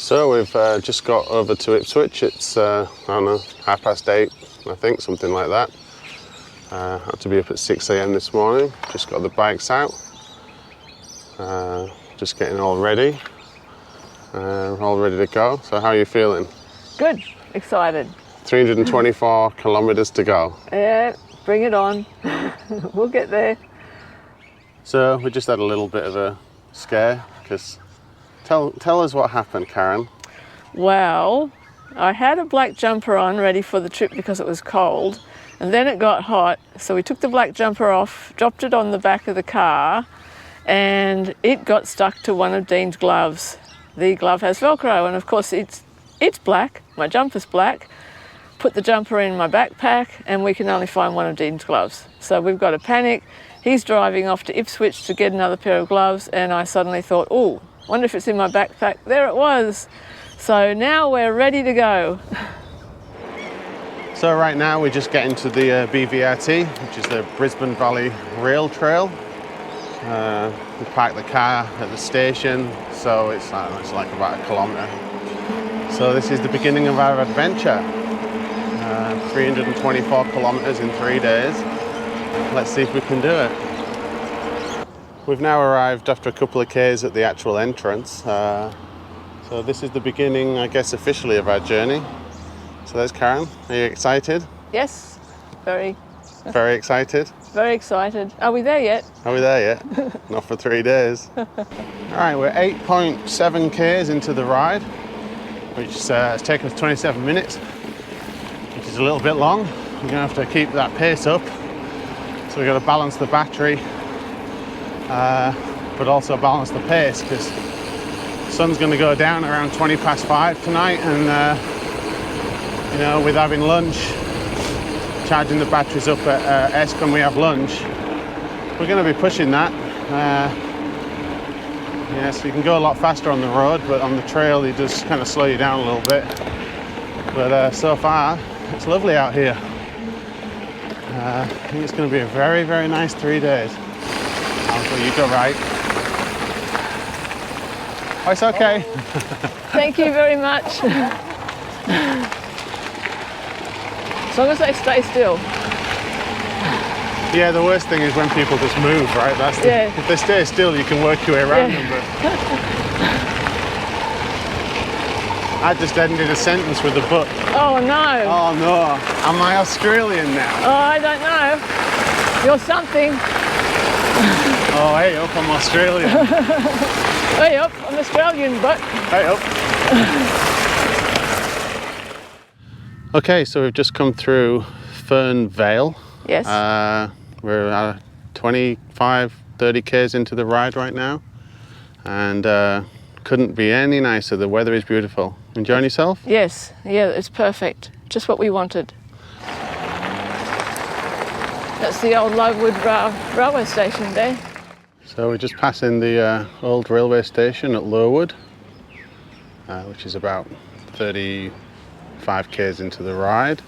So we've just got over to Ipswich. It's, I don't know, 8:30, I think, something like that. Had to be up at 6 a.m. this morning. Just got the bikes out. Just getting all ready. All ready to go. So how are you feeling? Good. Excited. 324 kilometres to go. Yeah, bring it on. We'll get there. So we just had a little bit of a scare because tell us what happened, Karen. Well, I had a black jumper on ready for the trip because it was cold, and then it got hot, so we took the black jumper off, dropped it on the back of the car, and it got stuck to one of Dean's gloves. The glove has Velcro, and of course it's black, my jumper's black. Put the jumper in my backpack and we can only find one of Dean's gloves. So we've got a panic. He's driving off to Ipswich to get another pair of gloves, and I suddenly thought, oh, wonder if it's in my backpack. There it was. So now we're ready to go. So right now we're just getting to the BVRT, which is the Brisbane Valley Rail Trail. We parked the car at the station, so it's like about 1 kilometre. So this is the beginning of our adventure. 324 kilometres in 3 days. Let's see if we can do it. We've now arrived after a couple of Ks at the actual entrance. So this is the beginning, I guess, officially of our journey. So there's Karen. Are you excited? Yes, very. Very excited? Very excited. Are we there yet? Are we there yet? Not for 3 days. All right, we're 8.7 Ks into the ride, which has taken us 27 minutes, which is a little bit long. We're gonna have to keep that pace up. So we've got to balance the battery, but also balance the pace, because the sun's going to go down around 5:20 tonight, and you know, with having lunch, charging the batteries up at Esk when we have lunch, we're going to be pushing that. Yeah, so you can go a lot faster on the road, but on the trail it does kind of slow you down a little bit. But so far, it's lovely out here. I think it's going to be a very, very nice 3 days. Uncle, you go right. Oh, it's okay. Thank you very much. As long as they stay still. Yeah, the worst thing is when people just move, right? That's the, yeah. If they stay still, you can work your way around them. But I just ended a sentence with a but. Oh no. Oh no. Am I Australian now? Oh, I don't know. You're something. Oh, hey up, I'm Australian. Hey up, I'm Australian, but. Hey up. Okay, so we've just come through Fern Vale. Yes. We're 25-30 Ks into the ride right now, and couldn't be any nicer. The weather is beautiful. Enjoying yourself? Yes, yeah, it's perfect. Just what we wanted. That's the old Lowood railway station there. So we're just passing the old railway station at Lowood, which is about 35 Ks into the ride.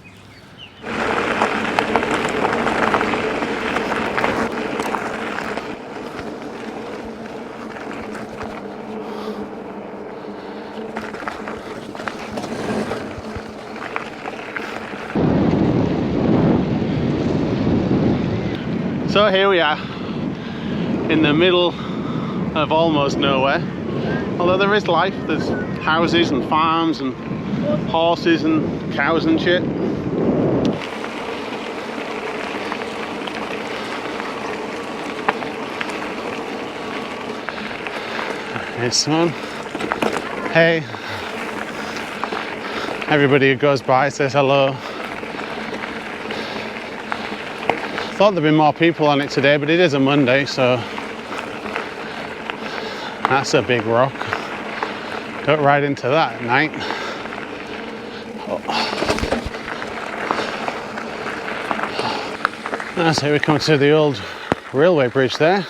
So here we are in the middle of almost nowhere, although there is life. There's houses and farms and horses and cows and shit. Here's someone. Hey. Everybody who goes by says hello. Thought there'd be more people on it today, but it is a Monday, so that's a big rock. Don't ride into that at night. Oh. So we come to the old railway bridge there.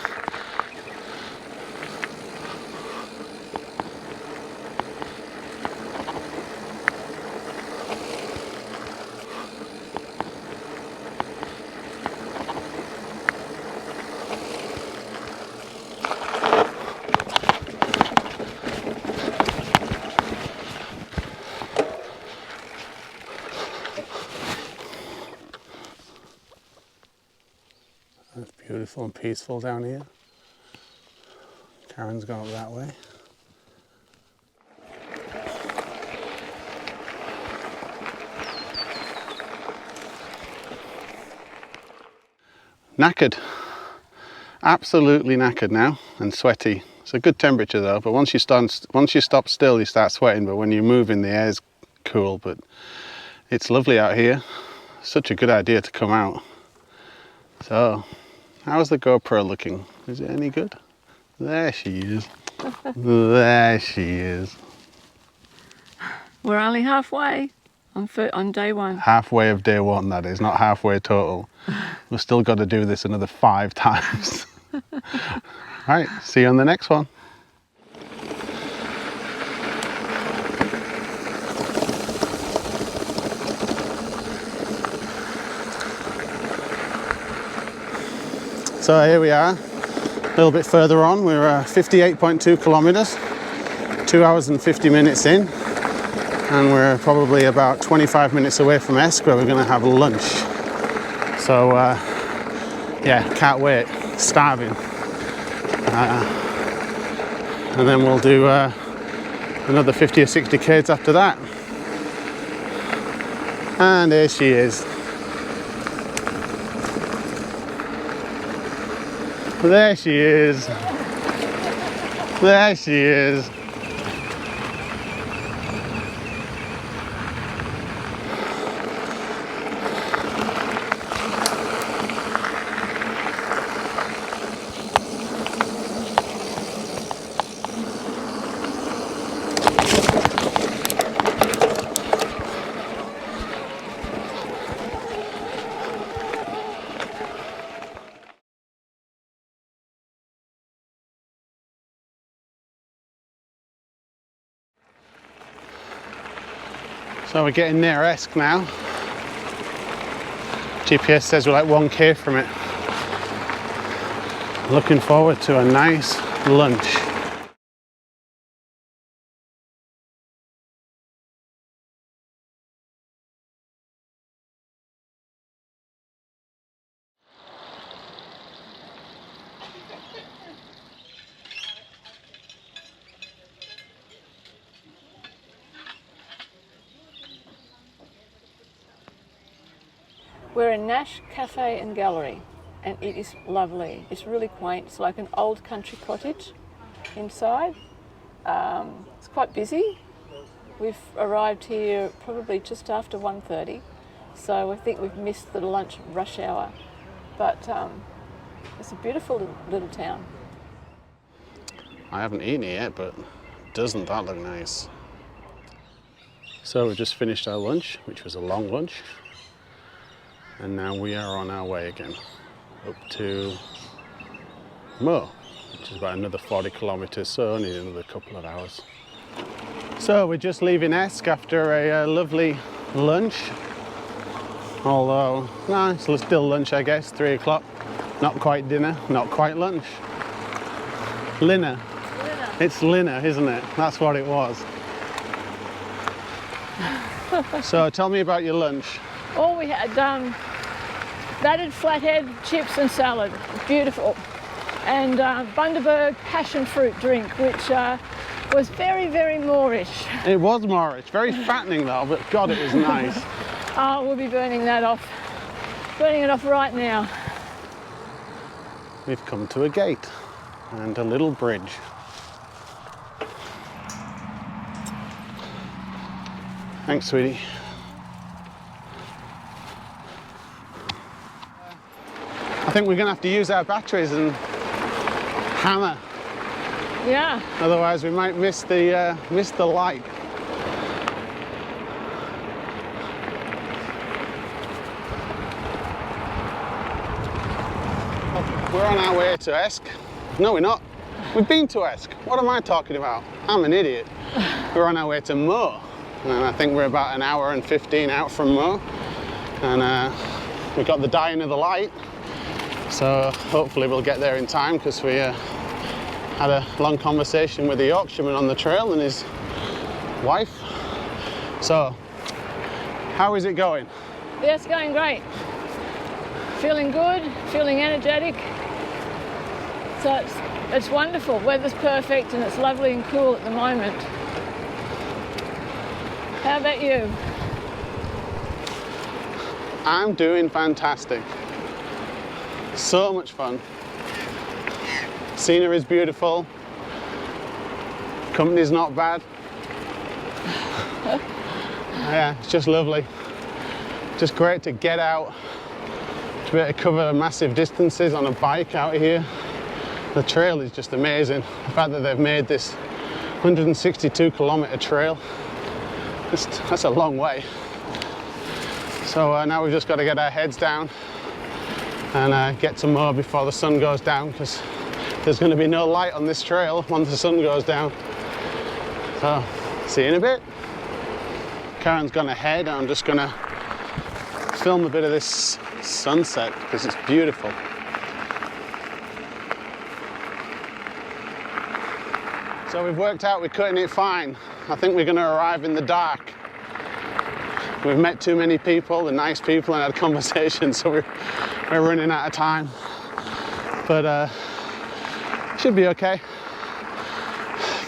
beautiful and peaceful down here. Karen's gone up that way. Knackered. Absolutely knackered now and sweaty. It's a good temperature though, but once you stop still, you start sweating, but when you move in, the air's cool. But it's lovely out here. Such a good idea to come out. So, how's the GoPro looking? Is it any good? There she is. There she is. We're only halfway on day one. Halfway of day one, that is, not halfway total. We've still got to do this another 5 times. Right, see you on the next one. So here we are, a little bit further on. We're 58.2 kilometers, 2 hours and 50 minutes in, and we're probably about 25 minutes away from Esk, where we're going to have lunch. So yeah, can't wait, starving. And then we'll do another 50 or 60 k's after that. And there she is. There she is. There she is. So we're getting near Esk now. GPS says we're like 1k from it. Looking forward to a nice lunch. We're in Nash Cafe and Gallery, and it is lovely. It's really quaint. It's like an old country cottage inside. It's quite busy. We've arrived here probably just after 1:30, so I think we've missed the lunch rush hour. But it's a beautiful little town. I haven't eaten it yet, but doesn't that look nice? So we've just finished our lunch, which was a long lunch. And now we are on our way again, up to Mo, which is about another 40 kilometres, so only another couple of hours. So we're just leaving Esk after a lovely lunch. Although, no, it's still lunch I guess, 3 o'clock. Not quite dinner, not quite lunch. Linner. It's Linner, isn't it? That's what it was. So tell me about your lunch. Oh, we had battered flathead, chips and salad. Beautiful. And Bundaberg passion fruit drink, which was very, very Moorish. It was Moorish. Very fattening though, but God, it was nice. Oh, we'll be burning that off. Burning it off right now. We've come to a gate and a little bridge. Thanks, sweetie. I think we're going to have to use our batteries and hammer. Yeah. Otherwise, we might miss the light. We're on our way to Esk. No, we're not. We've been to Esk. What am I talking about? I'm an idiot. We're on our way to Mo. And I think we're about an hour and 15 out from Mo. And we got the dying of the light. So hopefully we'll get there in time, because we had a long conversation with the Yorkshireman on the trail and his wife. So, how is it going? Yeah, it's going great. Feeling good, feeling energetic. So it's wonderful. Weather's perfect and it's lovely and cool at the moment. How about you? I'm doing fantastic. So much fun. Scenery is beautiful. Company's not bad. Yeah, it's just lovely. Just great to get out, to be able to cover massive distances on a bike out here. The trail is just amazing. The fact that they've made this 162 kilometre trail, that's a long way. So now we've just got to get our heads down and get some more before the sun goes down, because there's going to be no light on this trail once the sun goes down. So, see you in a bit. Karen's gone ahead, and I'm just going to film a bit of this sunset because it's beautiful. So we've worked out we're cutting it fine. I think we're going to arrive in the dark. We've met too many people, the nice people, and had conversations, so we're running out of time. But should be okay.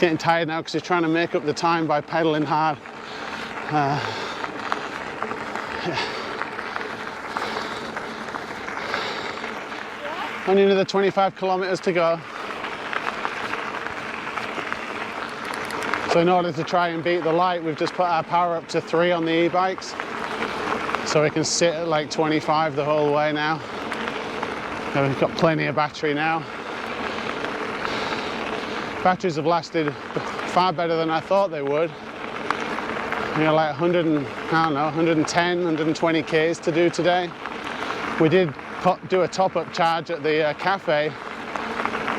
Getting tired now because he's trying to make up the time by pedaling hard. Yeah. Only another 25 kilometers to go. So in order to try and beat the light, we've just put our power up to 3 on the e-bikes. So we can sit at like 25 the whole way now. And we've got plenty of battery now. Batteries have lasted far better than I thought they would. We got like 110, 120 Ks to do today. We did do a top-up charge at the cafe,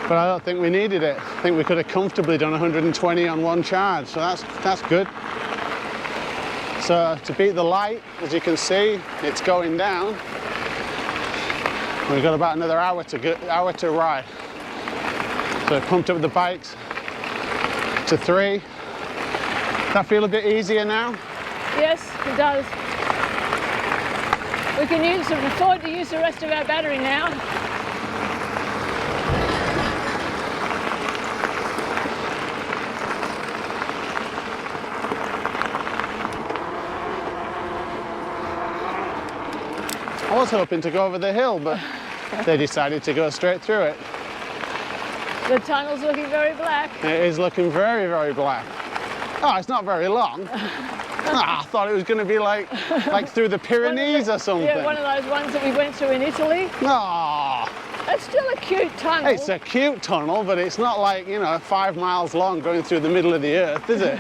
but I don't think we needed it. I think we could have comfortably done 120 on one charge, so that's good. So to beat the light, as you can see, it's going down. We've got about another hour to ride. So I pumped up the bikes to 3. That feel a bit easier now? Yes, it does. We can afford to use the rest of our battery now. I was hoping to go over the hill, but they decided to go straight through it. The tunnel's looking very black. It is looking very, very black. Oh, it's not very long. I thought it was going to be like through the Pyrenees or something. Yeah, one of those ones that we went through in Italy. Oh, It's still a cute tunnel. it's a cute tunnel, but it's not like, 5 miles long going through the middle of the earth, is it?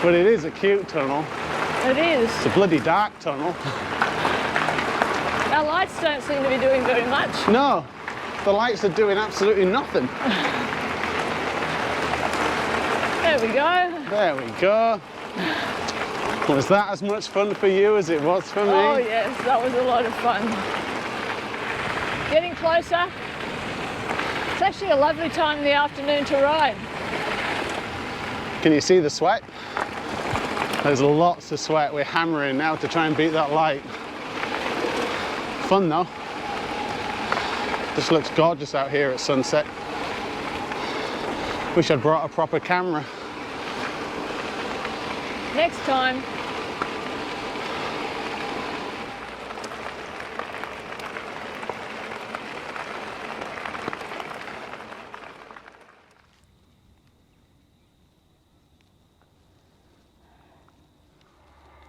But it is a cute tunnel. It is. It's a bloody dark tunnel. Our lights don't seem to be doing very much. No, the lights are doing absolutely nothing. There we go. There we go. Was that as much fun for you as it was for me? Oh yes, that was a lot of fun. Getting closer. It's actually a lovely time in the afternoon to ride. Can you see the sweat? There's lots of sweat. We're hammering now to try and beat that light. Fun though. Just looks gorgeous out here at sunset. Wish I'd brought a proper camera. Next time.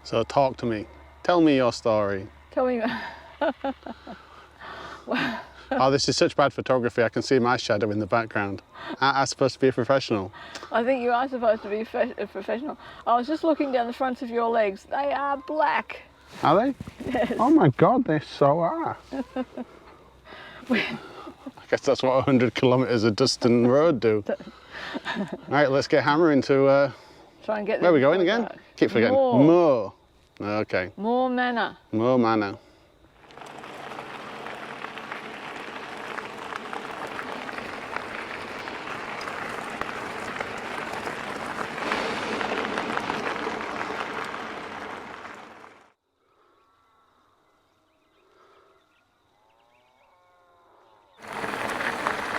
So talk to me. Tell me your story. Tell me. Oh, this is such bad photography. I can see my shadow in the background. I'm supposed to be a professional. I think you are supposed to be a professional. I was just looking down the fronts of your legs. They are black. Are they? Yes. Oh my God, they so are. I guess that's what 100 kilometres of Dustin Road do. Right, let's get hammering to... Try and get where are we going again? Dark. Keep forgetting. More. Okay. More manna. More manna.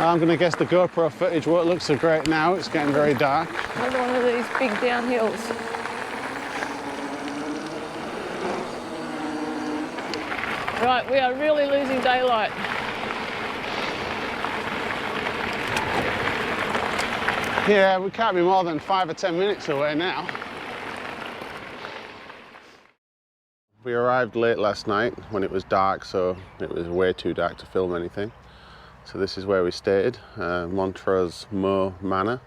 I'm going to guess the GoPro footage won't look so great now. It's getting very dark. Another one of these big downhills. Right, we are really losing daylight. Yeah, we can't be more than 5 or 10 minutes away now. We arrived late last night when it was dark, so it was way too dark to film anything. So this is where we stayed, Montrose May Manor,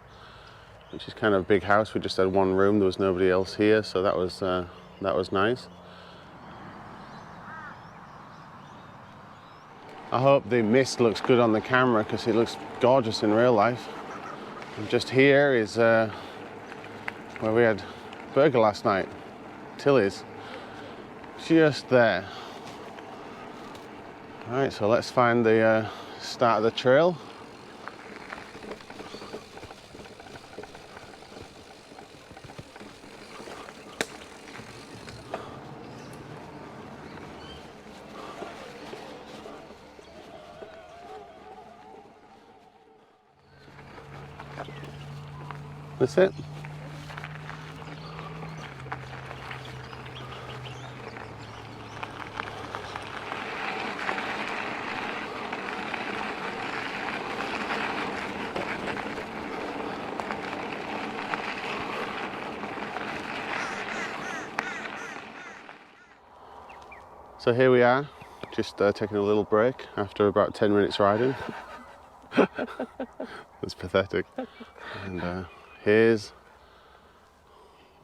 which is kind of a big house. We just had one room, there was nobody else here, so that was nice. I hope the mist looks good on the camera because it looks gorgeous in real life. And just here is where we had burger last night, Tilly's. Just there. All right, so let's find the start of the trail. That's it. So here we are, just taking a little break after about 10 minutes riding. That's pathetic. And here's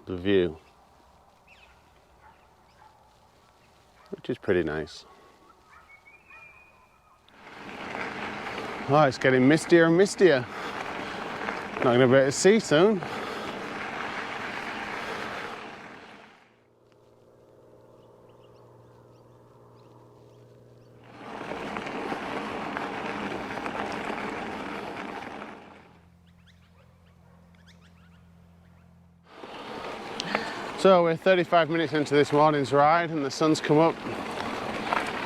the view, which is pretty nice. Oh, it's getting mistier and mistier. Not going to be able to see soon. So we're 35 minutes into this morning's ride and the sun's come up.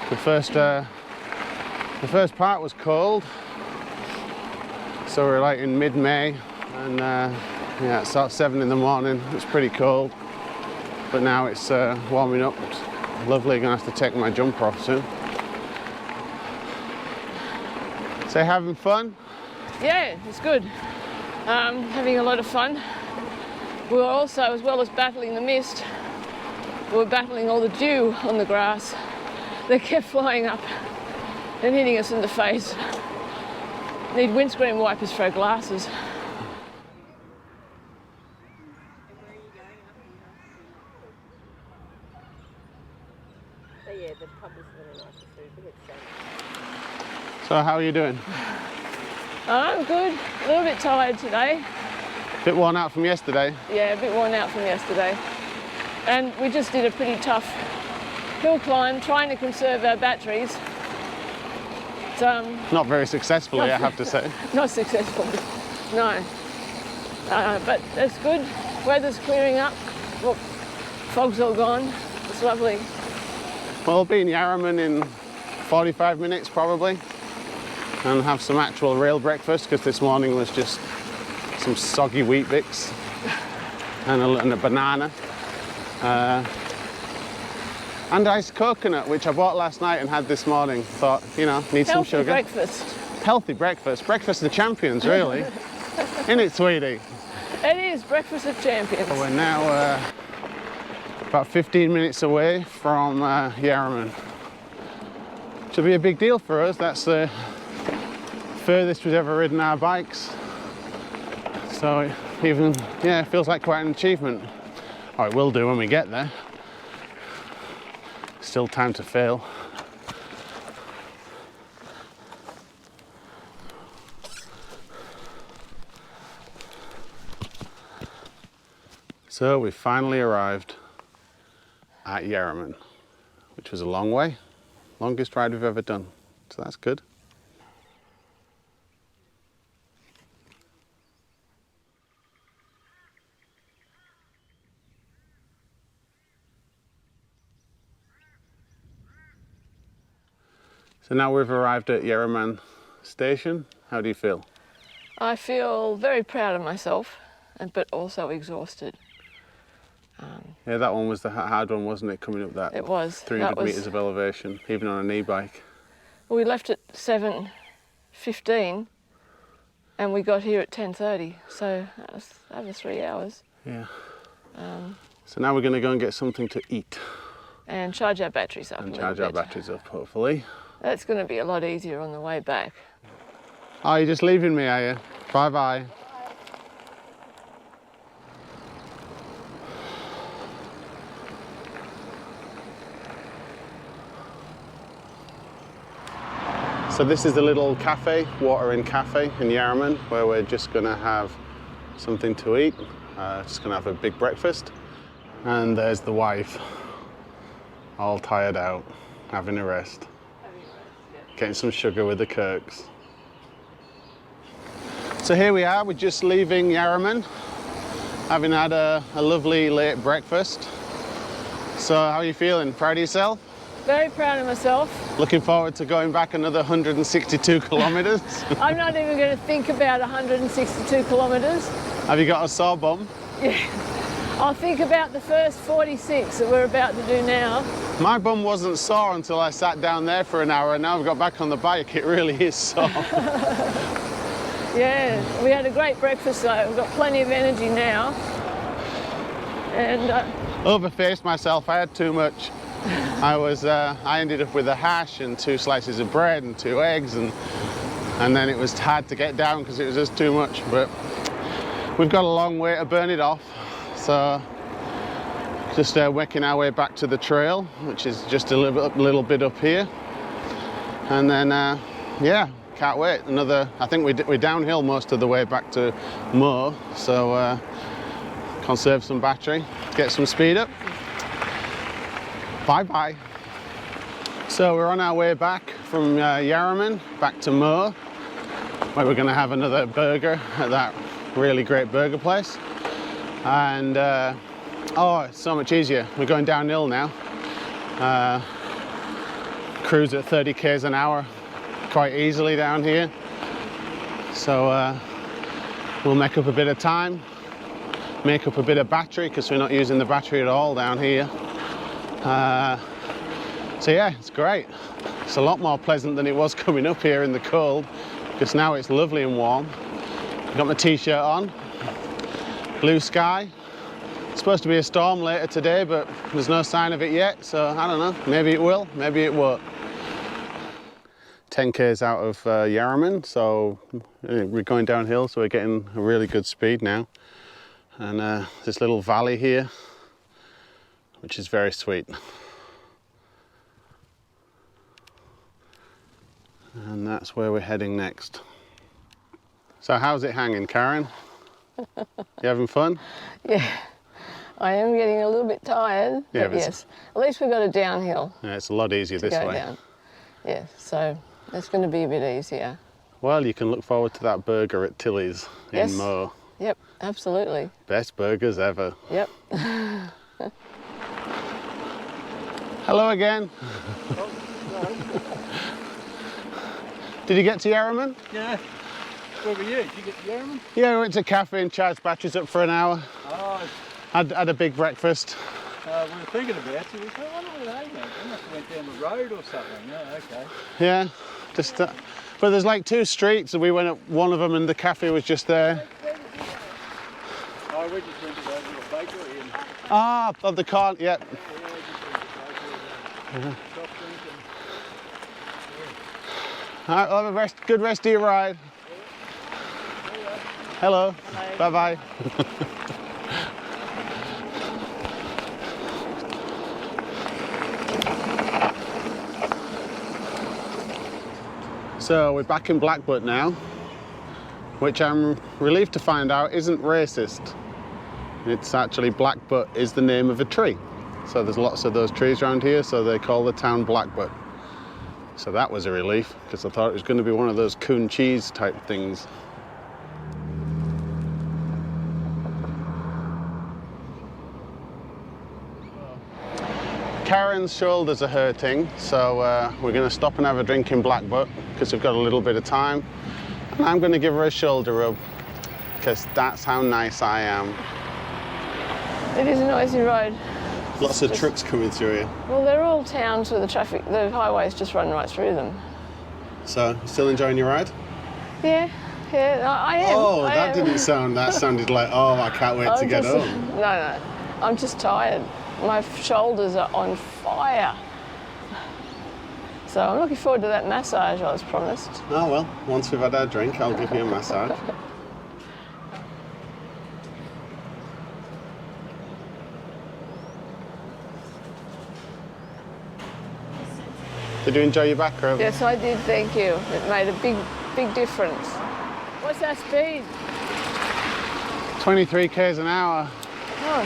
The first part was cold, so we're like in mid-May, and yeah, it's about 7 in the morning. It's pretty cold, but now it's warming up. It's lovely. Gonna have to take my jumper off soon. So having fun? Yeah, it's good. Having a lot of fun. We were also, as well as battling the mist, we were battling all the dew on the grass. They kept flying up and hitting us in the face. Need windscreen wipers for our glasses. So how are you doing? I'm good. A little bit tired today. Bit worn out from yesterday. Yeah, a bit worn out from yesterday. And we just did a pretty tough hill climb, trying to conserve our batteries. Not very successfully, I have to say. Not successful, no. But it's good. Weather's clearing up. Look, fog's all gone. It's lovely. Well, I'll be in Yarraman in 45 minutes probably, and have some actual real breakfast, because this morning was just some soggy Wheat Bix and a banana. And iced coconut, which I bought last night and had this morning. Thought, you know, need some sugar. Healthy breakfast. Healthy breakfast. Breakfast of the champions, really. Isn't it, sweetie? It is breakfast of champions. So we're now about 15 minutes away from Yarraman. Should be a big deal for us. That's the furthest we've ever ridden our bikes. So it even, yeah, it feels like quite an achievement. Oh, it will do when we get there. Still time to fail. So we finally arrived at Yarraman, which was a long way. Longest ride we've ever done, so that's good. So now we've arrived at Yarraman station. How do you feel? I feel very proud of myself, but also exhausted. Yeah, that one was the hard one, wasn't it? Coming up that It was. 300 metres of elevation, even on an e-bike. We left at 7:15 and we got here at 10:30, so that was over 3 hours. Yeah. So now we're going to go and get something to eat. And charge our batteries up. And charge our batteries up, hopefully. That's going to be a lot easier on the way back. Oh, you're just leaving me, are you? Bye-bye. So this is the little cafe, Water Inn Cafe in Yarraman, where we're just going to have something to eat. Just going to have a big breakfast. And there's the wife, all tired out, having a rest. Getting some sugar with the Kirks. So here we are, we're just leaving Yarraman, having had a lovely late breakfast. So how are you feeling? Proud of yourself? Very proud of myself. Looking forward to going back another 162 kilometres. I'm not even going to think about 162 kilometres. Have you got a sore bum? Yeah. I'll think about the first 46 that we're about to do now. My bum wasn't sore until I sat down there for an hour, and now I've got back on the bike, it really is sore. Yeah, we had a great breakfast though. We've got plenty of energy now. And Overfaced myself, I had too much. I ended up with a hash and 2 slices of bread and 2 eggs, and then it was hard to get down because it was just too much. But we've got a long way to burn it off, so just working our way back to the trail, which is just a little bit up here, and then yeah, can't wait. I think we're downhill most of the way back to Moore, so conserve some battery, get some speed up. Bye bye. So we're on our way back from Yarraman back to Moore, where we're going to have another burger at that really great burger place. And oh, it's so much easier. We're going downhill now. Cruise at 30 k's an hour quite easily down here. So we'll make up a bit of time, make up a bit of battery because we're not using the battery at all down here. So yeah, it's great. It's a lot more pleasant than it was coming up here in the cold, because now it's lovely and warm. Got my t-shirt on, blue sky. It's supposed to be a storm later today, but there's no sign of it yet, so I don't know, maybe it will, maybe it won't. 10 k's out of Yarraman, so we're going downhill, so we're getting a really good speed now. And this little valley here, which is very sweet. And that's where we're heading next. So how's it hanging, Karen? You having fun? yeah, I am getting a little bit tired, Yeah, but yes, at least we got a downhill. Yeah, it's a lot easier this way. Down. Yeah, so that's going to be a bit easier. Well, you can look forward to that burger at Tilly's in Moore. Yep, absolutely. Best burgers ever. Yep. Hello again. Did you get to Yarraman? Yeah. Where were you? Did you get to Yarraman? Yeah, we went to a cafe and charged batteries up for an hour. Oh. Had a big breakfast. We were thinking about you. We thought, I wonder where they went. They must have went down the road or something. Yeah, okay. Yeah, just. But there's like 2 streets, and we went up one of them, and the cafe was just there. Oh, we just went to the little bakery and. Ah, of the car. Yep. All right, we'll have a good rest of your ride. Hello. Bye-bye. So we're back in Blackbutt now, which I'm relieved to find out isn't racist. It's actually Blackbutt is the name of a tree. So there's lots of those trees around here, so they call the town Blackbutt. So that was a relief, because I thought it was going to be one of those coon cheese type things. Karen's shoulders are hurting, so we're going to stop and have a drink in Blackbutt, because we've got a little bit of time. I'm going to give her a shoulder rub because that's how nice I am. It is a noisy road. Lots of trucks coming through here. Well, they're all towns where the highways just run right through them. So, still enjoying your ride? Yeah, I am. Oh, I that am. didn't sound, that sounded like, oh, I can't wait to get home. No, I'm just tired. My shoulders are on fire. So I'm looking forward to that massage I was promised. Oh, well, once we've had our drink, I'll give you a massage. Did you enjoy your back rub? Yes, I did, thank you. It made a big difference. What's that speed? 23 k's an hour. Oh.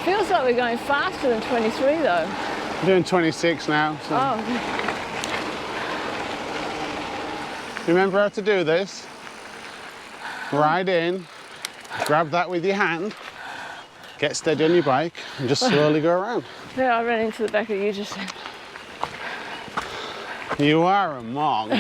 Feels like we're going faster than 23 though. I'm doing 26 now. So. Oh. Remember how to do this? Ride in, grab that with your hand, get steady on your bike, and just slowly go around. Yeah, I ran into the back of you just then. You are a mong.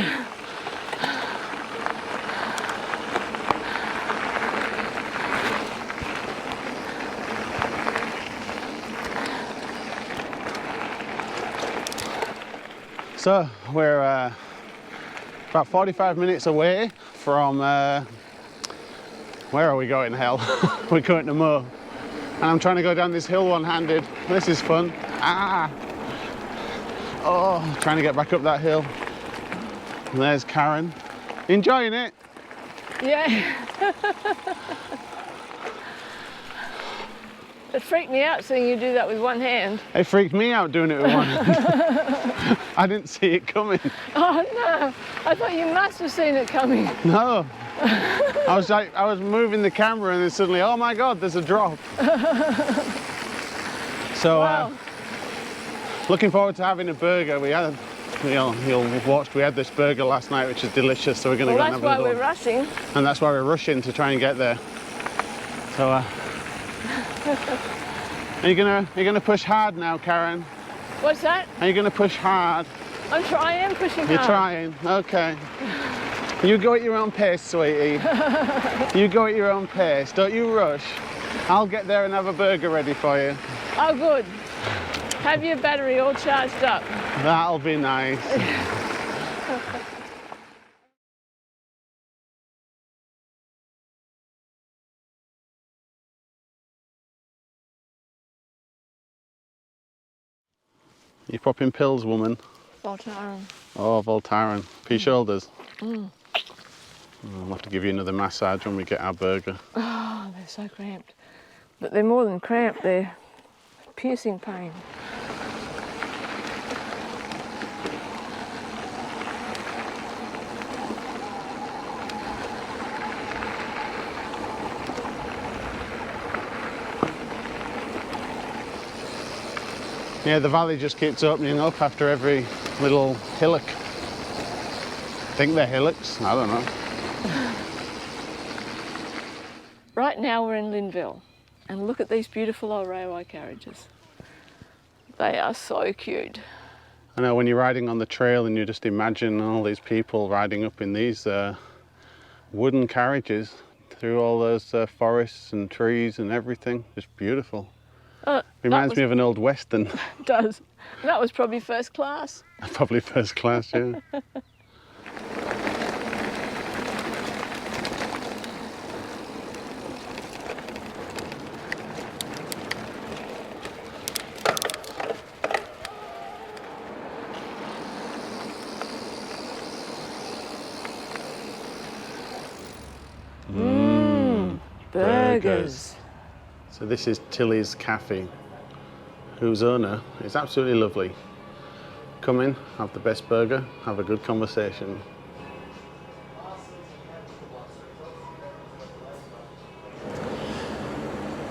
So we're about 45 minutes away from, where are we going, hell? We're going to Mo. And I'm trying to go down this hill one-handed. This is fun. Ah! Oh, trying to get back up that hill. And there's Karen. Enjoying it? Yeah. It freaked me out seeing you do that with one hand. It freaked me out doing it with one hand. I didn't see it coming. Oh no, I thought you must have seen it coming. No. I was moving the camera and then suddenly, oh my God, there's a drop. So, Wow. looking forward to having a burger. We had, you'll watched, we had this burger last night, which is delicious. So we're going to go and have another one. That's why we're rushing. And that's why we're rushing to try and get there. So, are you gonna push hard now, Karen? What's that? Are you gonna push hard? I am pushing hard. You're trying, okay. You go at your own pace, sweetie. You go at your own pace, don't you rush. I'll get there and have a burger ready for you. Oh good. Have your battery all charged up. That'll be nice. You popping pills, woman? Voltaren. Oh, Voltaren. For your shoulders? I'll have to give you another massage when we get our burger. Oh, they're so cramped. But they're more than cramped, they're piercing pain. Yeah, the valley just keeps opening up after every little hillock. I think they're hillocks, I don't know. Right now we're in Linville, and look at these beautiful old railway carriages. They are so cute. I know when you're riding on the trail and you just imagine all these people riding up in these wooden carriages through all those forests and trees and everything. Just beautiful. Reminds me of an old Western. It does. That was probably first class. Probably first class, yeah. Burgers. So this is Tilly's Cafe, whose owner is absolutely lovely. Come in, have the best burger, have a good conversation.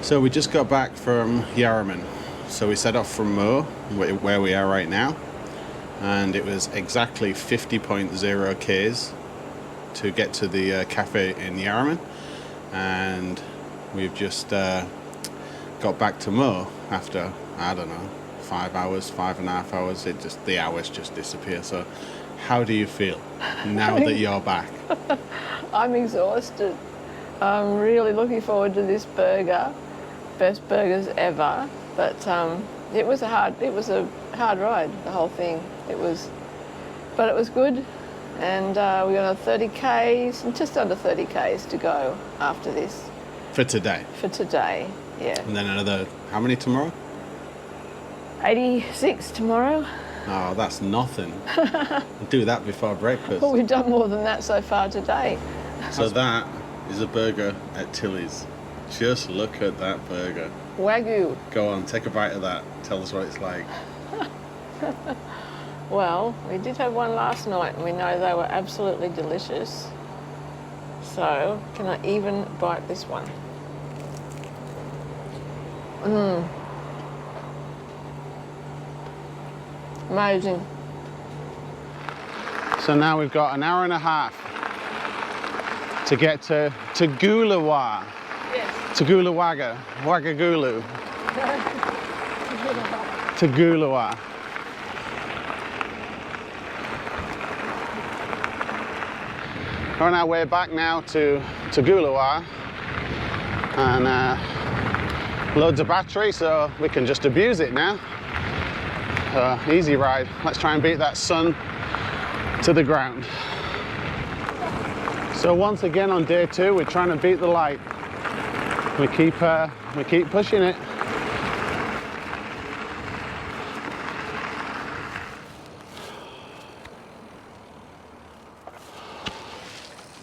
So we just got back from Yarraman. So we set off from Mo, where we are right now, and it was exactly 50.0 k's to get to the cafe in Yarraman, and we've just got back to Mo after, I don't know, 5 hours, 5.5 hours. The hours just disappear. So How do you feel now that you're back? I'm exhausted. I'm really looking forward to this burger. Best burgers ever. But it was a hard ride, the whole thing. But it was good. And we got 30 Ks, and just under 30 Ks to go after this. For today? For today, yeah. And then another, how many tomorrow? 86 tomorrow. Oh, that's nothing. Do that before breakfast. Well, we've done more than that so far today. So that is a burger at Tilly's. Just look at that burger. Wagyu. Go on, take a bite of that. Tell us what it's like. Well, we did have one last night, and we know they were absolutely delicious. So, can I even bite this one? Amazing. So now we've got an hour and a half to get to Gulawa. Yes. To Gulawaga. Wagagulu. To Gulawa. We're on our way back now to Gulawa, and loads of battery, so we can just abuse it now. Easy ride. Let's try and beat that sun to the ground. So once again on day 2, we're trying to beat the light. We keep pushing it.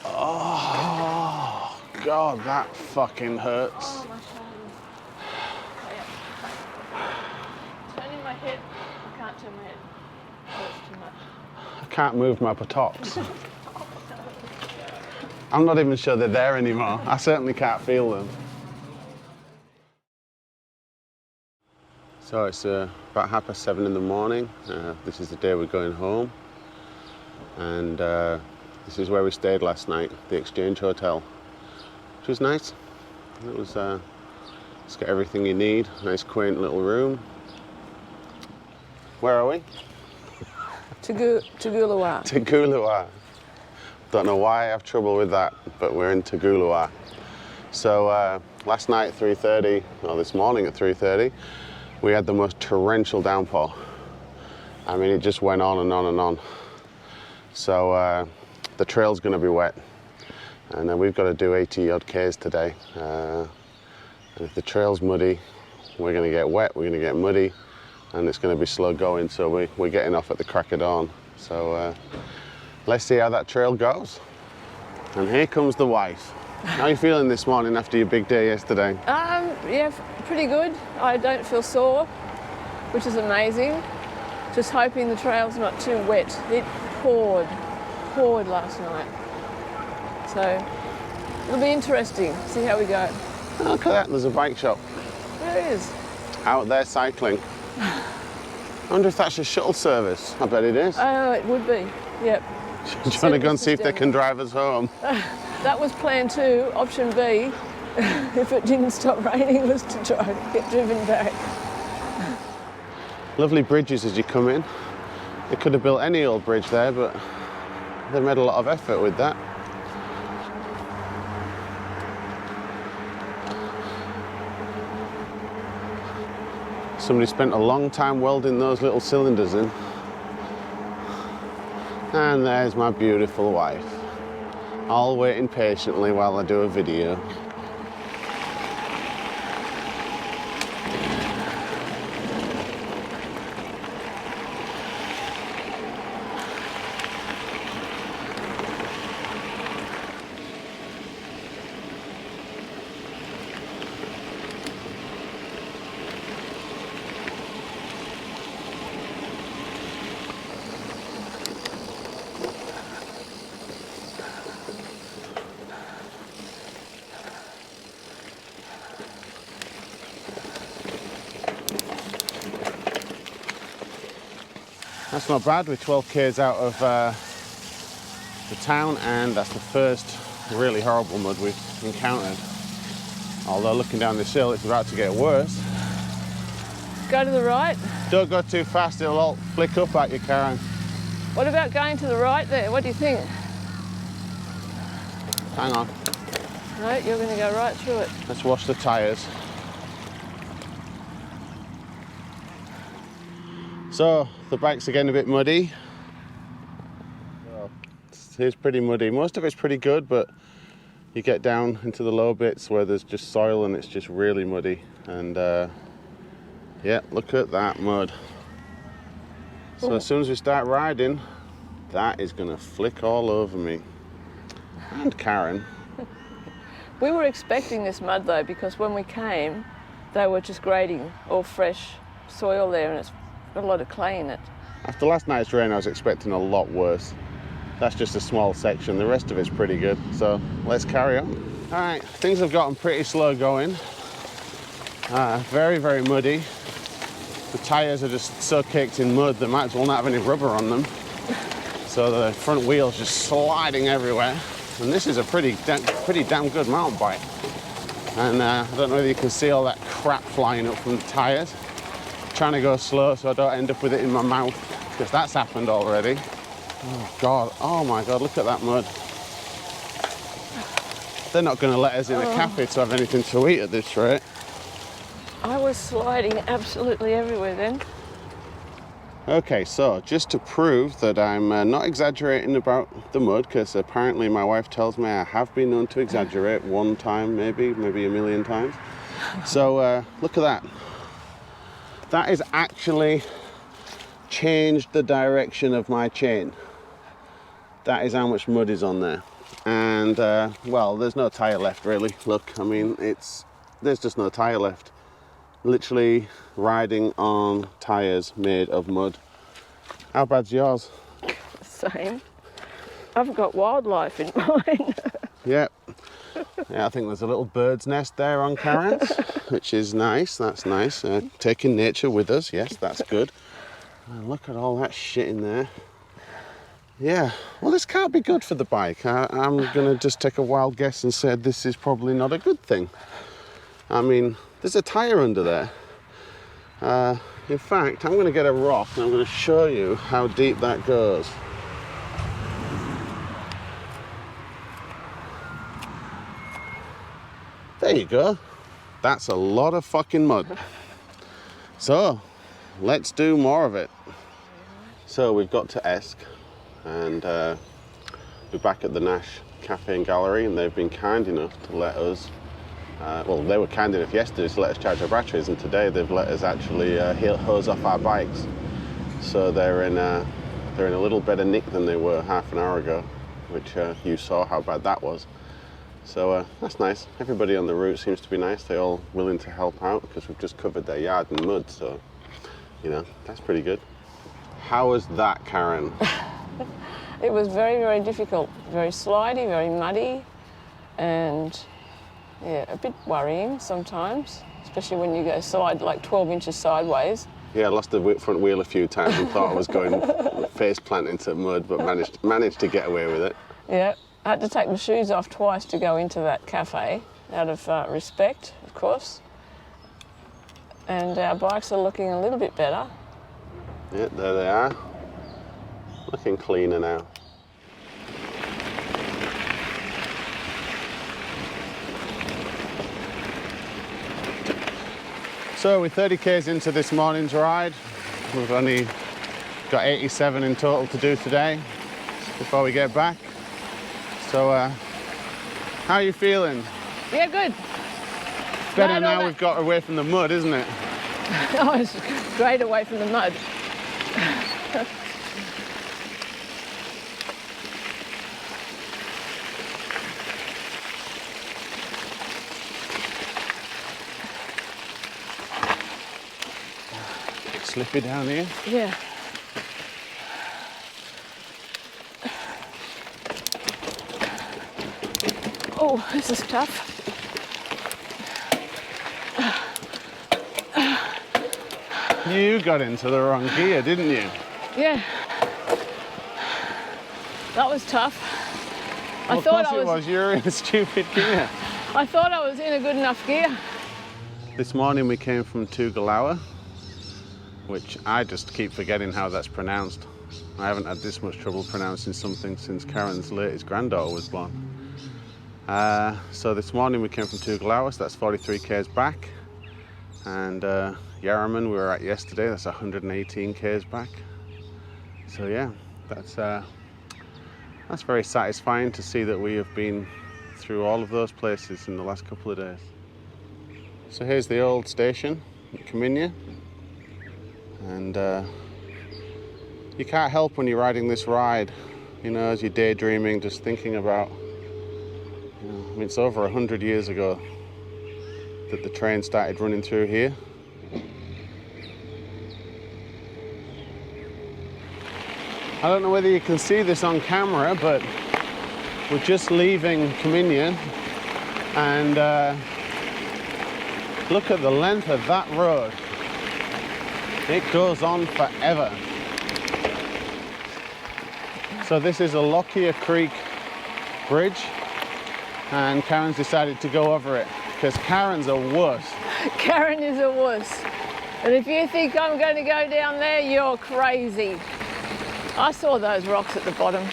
Oh God, that fucking hurts. Oh, my shoulder. Turning my head. I can't turn my head. It hurts too much. I can't move my buttocks. I'm not even sure they're there anymore. I certainly can't feel them. So it's about 7:30 in the morning. This is the day we're going home. And this is where we stayed last night, the Exchange Hotel, which was nice. It was, it's got everything you need. Nice quaint little room. Where are we? To Gulawa. To Gulawa. Don't know why I have trouble with that, but we're in Gulawa. So last night at 3:30, or this morning at 3:30, we had the most torrential downpour. I mean, it just went on and on and on. So the trail's going to be wet, and we've got to do 80 odd Ks today. And if the trail's muddy, we're going to get wet, we're going to get muddy, and it's going to be slow going, so we're getting off at the crack of dawn. So let's see how that trail goes. And here comes the wife. How are you feeling this morning after your big day yesterday? Yeah, pretty good. I don't feel sore, which is amazing. Just hoping the trail's not too wet. It poured last night. So it'll be interesting. See how we go. Look at that, there's a bike shop. There is. Out there cycling. I wonder if that's a shuttle service. I bet it is. Oh, it would be. Yep. Do you want to go and see if they can drive us home? That was plan 2. Option B, if it didn't stop raining, was to try and get driven back. Lovely bridges as you come in. They could have built any old bridge there, but they made a lot of effort with that. Somebody spent a long time welding those little cylinders in. And there's my beautiful wife, all waiting patiently while I do a video. That's not bad. We're 12 k's out of the town, and that's the first really horrible mud we've encountered. Although looking down this hill, it's about to get worse. Go to the right. Don't go too fast, it'll all flick up at you, Karen. What about going to the right there? What do you think? Hang on. No, you're going to go right through it. Let's wash the tyres. So, the bike's again a bit muddy. It's pretty muddy. Most of it's pretty good, but you get down into the low bits where there's just soil and it's just really muddy. And yeah, look at that mud. So as soon as we start riding, that is going to flick all over me. And Karen. We were expecting this mud though, because when we came, they were just grading all fresh soil there, and it's got a lot of clay in it. After last night's rain, I was expecting a lot worse. That's just a small section. The rest of it's pretty good. So let's carry on. All right, things have gotten pretty slow going. Very, very muddy. The tyres are just so caked in mud, they might as well not have any rubber on them. So the front wheel's just sliding everywhere. And this is a pretty damn good mountain bike. And I don't know whether you can see all that crap flying up from the tyres. Trying to go slow so I don't end up with it in my mouth, because that's happened already. Oh God, oh my God, look at that mud. They're not going to let us in the cafe to have anything to eat at this rate. I was sliding absolutely everywhere then. Okay, so just to prove that I'm not exaggerating about the mud, because apparently my wife tells me I have been known to exaggerate one time, maybe a million times. So look at that. That has actually changed the direction of my chain. That is how much mud is on there. And well, there's no tyre left really. Look, I mean, there's just no tyre left. Literally riding on tyres made of mud. How bad's yours? Same. I've got wildlife in mine. Yep. Yeah, I think there's a little bird's nest there on Karen's, which is nice. That's nice. Taking nature with us. Yes, that's good. And look at all that shit in there. Yeah. Well, this can't be good for the bike. I'm going to just take a wild guess and say this is probably not a good thing. I mean, there's a tyre under there. In fact, I'm going to get a rock and I'm going to show you how deep that goes. There you go. That's a lot of fucking mud. So, let's do more of it. So we've got to Esk and we're back at the Nash Cafe and Gallery, and they've been kind enough to let us well, they were kind enough yesterday to let us charge our batteries, and today they've let us actually hose off our bikes. So they're in a little better nick than they were half an hour ago, which you saw how bad that was. So that's nice. Everybody on the route seems to be nice. They're all willing to help out because we've just covered their yard in mud. So, you know, that's pretty good. How was that, Karen? It was very, very difficult. Very slidey, very muddy, and yeah, a bit worrying sometimes, especially when you go like 12 inches sideways. Yeah, I lost the front wheel a few times and thought I was going face plant into mud, but managed to get away with it. Yeah, I had to take my shoes off twice to go into that cafe, out of respect, of course. And our bikes are looking a little bit better. Yeah, there they are. Looking cleaner now. So we're 30 k's into this morning's ride. We've only got 87 in total to do today before we get back. So how are you feeling? Yeah, good. Better now we've got away from the mud, isn't it? Oh, it's great away from the mud. Slippy down here. Yeah. Oh, this is tough. You got into the wrong gear, didn't you? Yeah. That was tough. Well, of course it was. You were in a stupid gear. I thought I was in a good enough gear. This morning we came from Tugalawa, which I just keep forgetting how that's pronounced. I haven't had this much trouble pronouncing something since Karen's latest granddaughter was born. So this morning we came from Tugalawas, that's 43 k's back. And Yarraman we were at yesterday, that's 118 k's back. So yeah, that's very satisfying to see that we have been through all of those places in the last couple of days. So here's the old station at Kaminya, and you can't help when you're riding this ride, you know, as you're daydreaming, just thinking about, you know, I mean, it's over 100 years ago that the train started running through here. I don't know whether you can see this on camera, but we're just leaving Kaminya, and look at the length of that road. It goes on forever. So this is a Lockyer Creek bridge, and Karen's decided to go over it because Karen's a wuss. Karen is a wuss. And if you think I'm going to go down there, you're crazy. I saw those rocks at the bottom.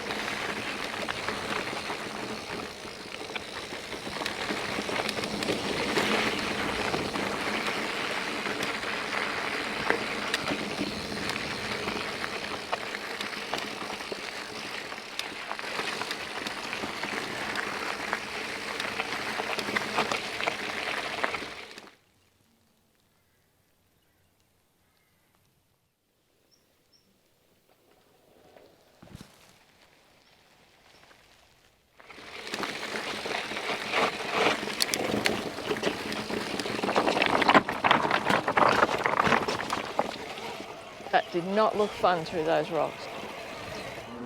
That did not look fun through those rocks.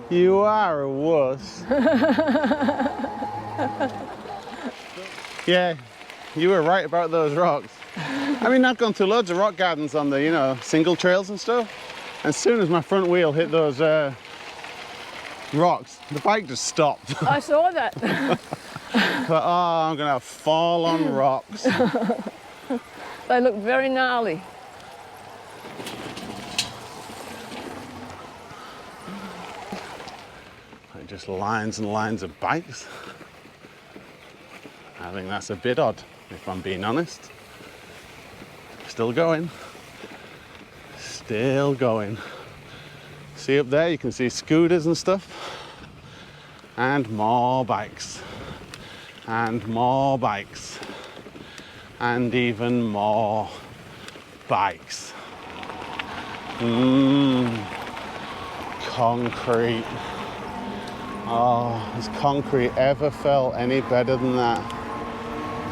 You are a wuss. Yeah, you were right about those rocks. I mean, I've gone through loads of rock gardens on the, you know, single trails and stuff. As soon as my front wheel hit those rocks, the bike just stopped. I saw that. But, oh, I'm gonna fall on rocks. They look very gnarly. Just lines and lines of bikes. I think that's a bit odd, if I'm being honest. Still going. Still going. See up there, you can see scooters and stuff. And more bikes. And more bikes. And even more bikes. Concrete. Oh, has concrete ever felt any better than that?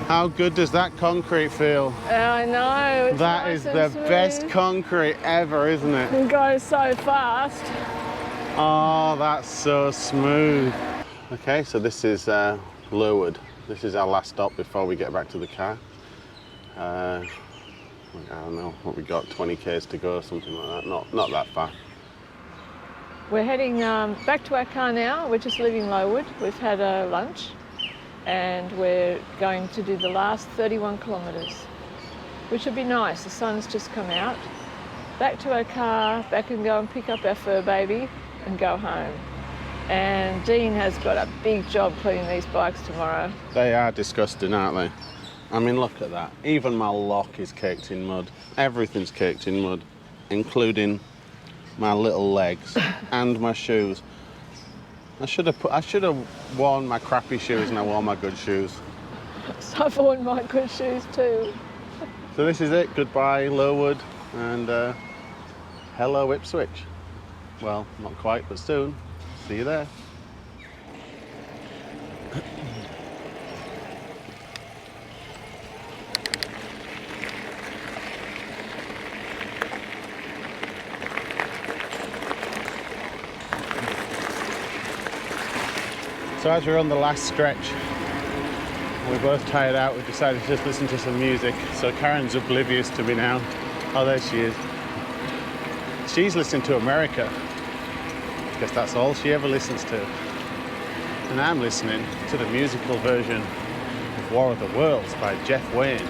How good does that concrete feel? I know. It's That nice is and the smooth. best concrete ever, isn't it? It goes so fast. Oh, that's so smooth. Okay, so this is Lowood. This is our last stop before we get back to the car. I don't know what we got, 20 k's to go, something like that. Not that far. We're heading back to our car now. We're just leaving Lowood. We've had a lunch and we're going to do the last 31 kilometres, which would be nice. The sun's just come out. Back to our car, back and go and pick up our fur baby and go home. And Dean has got a big job cleaning these bikes tomorrow. They are disgusting, aren't they? I mean, look at that. Even my lock is caked in mud. Everything's caked in mud, including my little legs and my shoes. I should have worn my crappy shoes and I wore my good shoes. So I've worn my good shoes too. So this is it. Goodbye, Lowood, and hello, Ipswich. Well, not quite, but soon. See you there. So as we're on the last stretch, we're both tired out, we've decided to just listen to some music. So Karen's oblivious to me now. Oh, there she is. She's listening to America, because that's all she ever listens to. And I'm listening to the musical version of War of the Worlds by Jeff Wayne.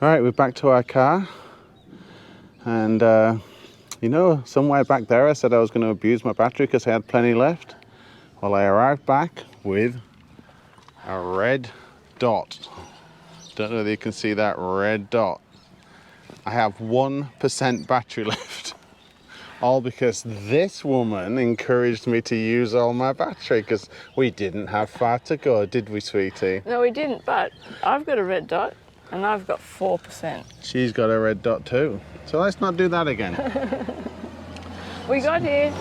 All right, we're back to our car. And, you know, somewhere back there I said I was going to abuse my battery because I had plenty left. Well, I arrived back with a red dot. Don't know whether you can see that red dot. I have 1% battery left. All because this woman encouraged me to use all my battery because we didn't have far to go, did we, sweetie? No, we didn't, but I've got a red dot and I've got 4%. She's got a red dot too. So let's not do that again. We got here